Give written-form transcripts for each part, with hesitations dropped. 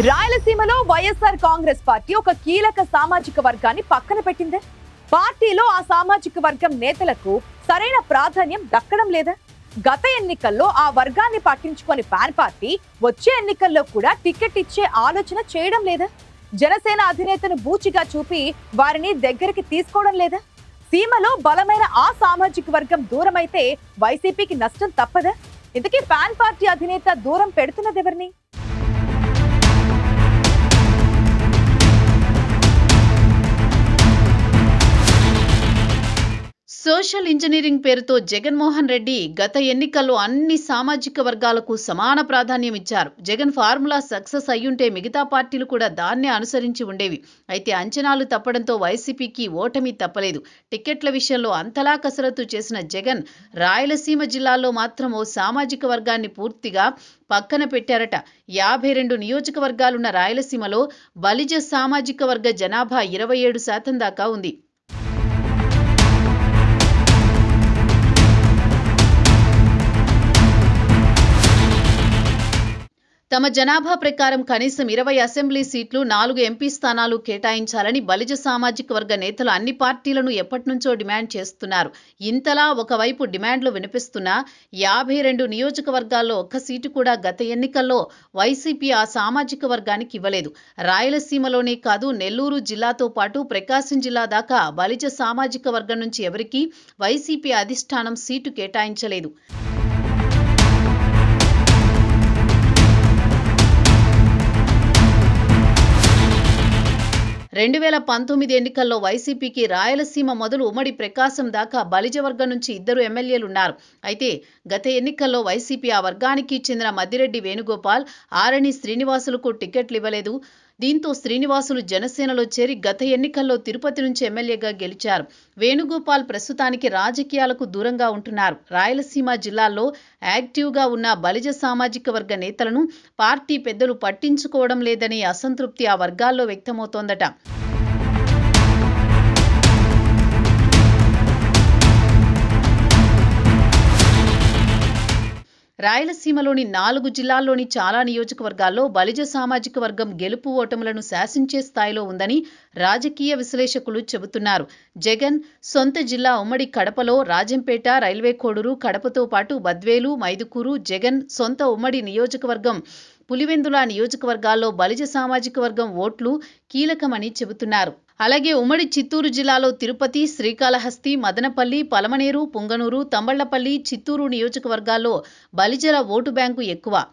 రాయలసీమలో వైఎస్ఆర్ కాంగ్రెస్ పార్టీ ఒక కీలక సామాజిక వర్గాన్ని పక్కన పెట్టిందే. పార్టీలో ఆ సామాజిక వర్గం నేతలకు సరైన ప్రాధాన్యం దక్కడం లేదా? గత ఎన్నికల్లో ఆ వర్గాన్ని పట్టించుకొని పాన్ పార్టీ వచ్చే ఎన్నికల్లో కూడా టికెట్ ఇచ్చే ఆలోచన చేయడం లేదా? జనసేన అధినేతను బూచిగా చూపి వారిని దగ్గరికి తీసుకోవడం లేదా? సీమలో బలమైన ఆ సామాజిక వర్గం దూరమైతే వైసీపీకి నష్టం తప్పదా? ఇంతకీ పాన్ పార్టీ అధినేత దూరం పెడుతున్నదెవరిని? సోషల్ ఇంజనీరింగ్ పేరుతో జగన్మోహన్ రెడ్డి గత ఎన్నికల్లో అన్ని సామాజిక వర్గాలకు సమాన ప్రాధాన్యం ఇచ్చారు. జగన్ ఫార్ములా సక్సెస్ అయ్యుంటే మిగతా పార్టీలు కూడా దాన్నే అనుసరించి ఉండేవి. అయితే అంచనాలు తప్పడంతో వైసీపీకి ఓటమి తప్పలేదు. టికెట్ల విషయంలో అంతలా కసరత్తు చేసిన జగన్ రాయలసీమ జిల్లాల్లో మాత్రం ఓ సామాజిక వర్గాన్ని పూర్తిగా పక్కన పెట్టారట. 52 నియోజకవర్గాలున్న రాయలసీమలో బలిజ సామాజిక వర్గ జనాభా 27% దాకా ఉంది. తమ జనాభా ప్రకారం కనీసం 20 అసెంబ్లీ సీట్లు, 4 ఎంపీ స్థానాలు కేటాయించాలని బలిజ సామాజిక వర్గ నేతలు అన్ని పార్టీలను ఎప్పటినుంచో డిమాండ్ చేస్తున్నారు. ఇంతలా ఒకవైపు డిమాండ్లు వినిపిస్తున్నా 52 నియోజకవర్గాల్లో ఒక్క సీటు కూడా గత ఎన్నికల్లో వైసీపీ ఆ సామాజిక వర్గానికి ఇవ్వలేదు. రాయలసీమలోనే కాదు, నెల్లూరు జిల్లాతో పాటు ప్రకాశం జిల్లా దాకా బలిజ సామాజిక వర్గం నుంచి ఎవరికీ వైసీపీ అధిష్టానం సీటు కేటాయించలేదు. 2019 ఎన్నికల్లో వైసీపీకి రాయలసీమ మొదలు ఉమ్మడి ప్రకాశం దాకా బలిజ వర్గం నుంచి 2 ఎమ్మెల్యేలున్నారు. అయితే గత ఎన్నికల్లో వైసీపీ ఆ వర్గానికి చెందిన మద్దిరెడ్డి వేణుగోపాల్, ఆరణి శ్రీనివాసులకు టికెట్లు ఇవ్వలేదు. దీంతో శ్రీనివాసులు జనసేనలో చేరి గత ఎన్నికల్లో తిరుపతి నుంచి ఎమ్మెల్యేగా గెలిచారు. వేణుగోపాల్ ప్రస్తుతానికి రాజకీయాలకు దూరంగా ఉంటున్నారు. రాయలసీమ జిల్లాల్లో యాక్టివ్గా ఉన్న బలిజ సామాజిక వర్గ నేతలను పార్టీ పెద్దలు పట్టించుకోవడం లేదనే అసంతృప్తి ఆ వర్గాల్లో వ్యక్తమవుతోందట. రాయలసీమలోని 4 జిల్లాల్లోని చాలా నియోజకవర్గాల్లో బలిజ సామాజిక వర్గం గెలుపు ఓటములను శాసించే స్థాయిలో ఉందని రాజకీయ విశ్లేషకులు చెబుతున్నారు. జగన్ సొంత జిల్లా ఉమ్మడి కడపలో రాజంపేట, రైల్వే కోడూరు, కడపతో పాటు బద్వేలు, మైదుకూరు, జగన్ సొంత ఉమ్మడి నియోజకవర్గం పులివెందుల నియోజకవర్గాల్లో బలిజ సామాజిక వర్గం ఓట్లు కీలకమని చెబుతున్నారు. అలాగే ఉమ్మడి చిత్తూరు జిల్లాలో తిరుపతి, శ్రీకాళహస్తి, మదనపల్లి, పలమనేరు, పుంగనూరు, తంబళ్లపల్లి, చిత్తూరు నియోజకవర్గాల్లో బలిజల ఓటు బ్యాంకు ఎక్కువ.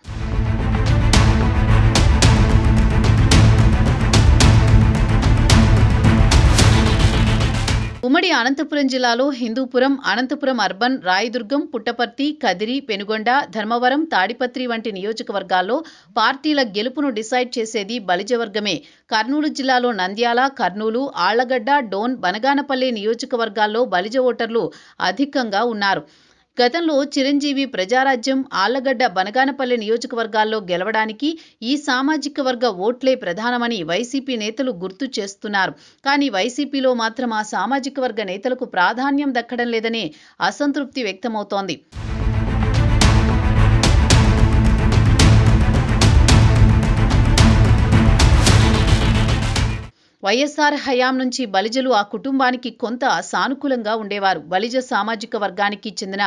ఉమ్మడి అనంతపురం జిల్లాలో హిందూపురం, అనంతపురం అర్బన్, రాయదుర్గం, పుట్టపర్తి, కదిరి, పెనుగొండ, ధర్మవరం, తాడిపత్రి వంటి నియోజకవర్గాల్లో పార్టీల గెలుపును డిసైడ్ చేసేది బలిజవర్గమే. కర్నూలు జిల్లాలో నంద్యాల, కర్నూలు, ఆళ్లగడ్డ, డోన్, బనగానపల్లి నియోజకవర్గాల్లో బలిజ ఓటర్లు అధికంగా ఉన్నారు. గతంలో చిరంజీవి ప్రజారాజ్యం, ఆళ్లగడ్డ, బనగానపల్లి నియోజకవర్గాల్లో గెలవడానికి ఈ సామాజిక వర్గ ఓట్లే ప్రధానమని వైసీపీ నేతలు గుర్తు చేస్తున్నారు. కానీ వైసీపీలో మాత్రం ఆ సామాజిక వర్గ నేతలకు ప్రాధాన్యం దక్కడం లేదనే అసంతృప్తి వ్యక్తమవుతోంది. వైఎస్ఆర్ హయాం నుంచి బలిజలు ఆ కుటుంబానికి కొంత సానుకూలంగా ఉండేవారు. బలిజ సామాజిక వర్గానికి చెందిన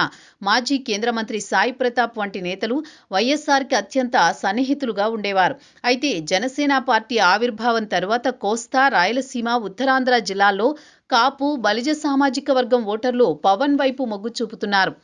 మాజీ కేంద్ర మంత్రి సాయి ప్రతాప్ వంటి నేతలు వైఎస్ఆర్కి అత్యంత సన్నిహితులుగా ఉండేవారు. అయితే జనసేన పార్టీ ఆవిర్భావం తరువాత కోస్తా, రాయలసీమ, ఉత్తరాంధ్ర జిల్లాల్లో కాపు, బలిజ సామాజిక వర్గం ఓటర్లు పవన్ వైపు మొగ్గు చూపుతున్నారు.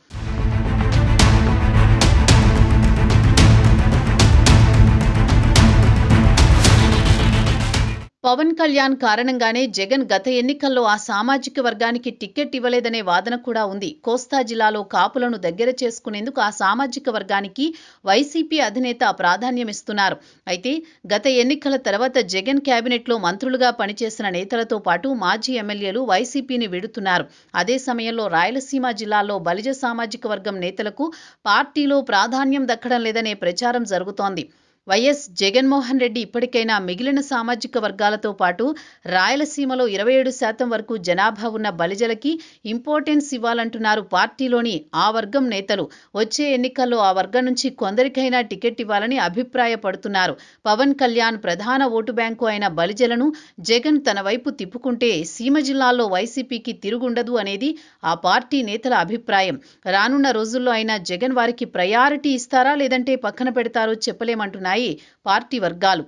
పవన్ కళ్యాణ్ కారణంగానే జగన్ గత ఎన్నికల్లో ఆ సామాజిక వర్గానికి టికెట్ ఇవ్వలేదనే వాదన కూడా ఉంది. కోస్తా జిల్లాలో కాపులను దగ్గర చేసుకునేందుకు ఆ సామాజిక వర్గానికి వైసీపీ అధినేత ప్రాధాన్యమిస్తున్నారు. అయితే గత ఎన్నికల తర్వాత జగన్ కేబినెట్లో మంత్రులుగా పనిచేసిన నేతలతో పాటు మాజీ ఎమ్మెల్యేలు వైసీపీని వీడుతున్నారు. అదే సమయంలో రాయలసీమ జిల్లాలో బలిజ సామాజిక వర్గం నేతలకు పార్టీలో ప్రాధాన్యం దక్కడం లేదనే ప్రచారం జరుగుతోంది. వైఎస్ జగన్మోహన్ రెడ్డి ఇప్పటికైనా మిగిలిన సామాజిక వర్గాలతో పాటు రాయలసీమలో 27% వరకు జనాభా ఉన్న బలిజలకి ఇంపార్టెన్స్ ఇవ్వాలంటున్నారు పార్టీలోని ఆ వర్గం నేతలు. వచ్చే ఎన్నికల్లో ఆ వర్గం నుంచి కొందరికైనా టికెట్ ఇవ్వాలని అభిప్రాయపడుతున్నారు. పవన్ కళ్యాణ్ ప్రధాన ఓటు బ్యాంకు అయిన బలిజలను జగన్ తన వైపు తిప్పుకుంటే సీమ జిల్లాల్లో వైసీపీకి తిరుగుండదు అనేది ఆ పార్టీ నేతల అభిప్రాయం. రానున్న రోజుల్లో అయినా జగన్ వారికి ప్రయారిటీ ఇస్తారా లేదంటే పక్కన పెడతారో చెప్పలేమంటున్నాయి పార్టీ వర్గాలు.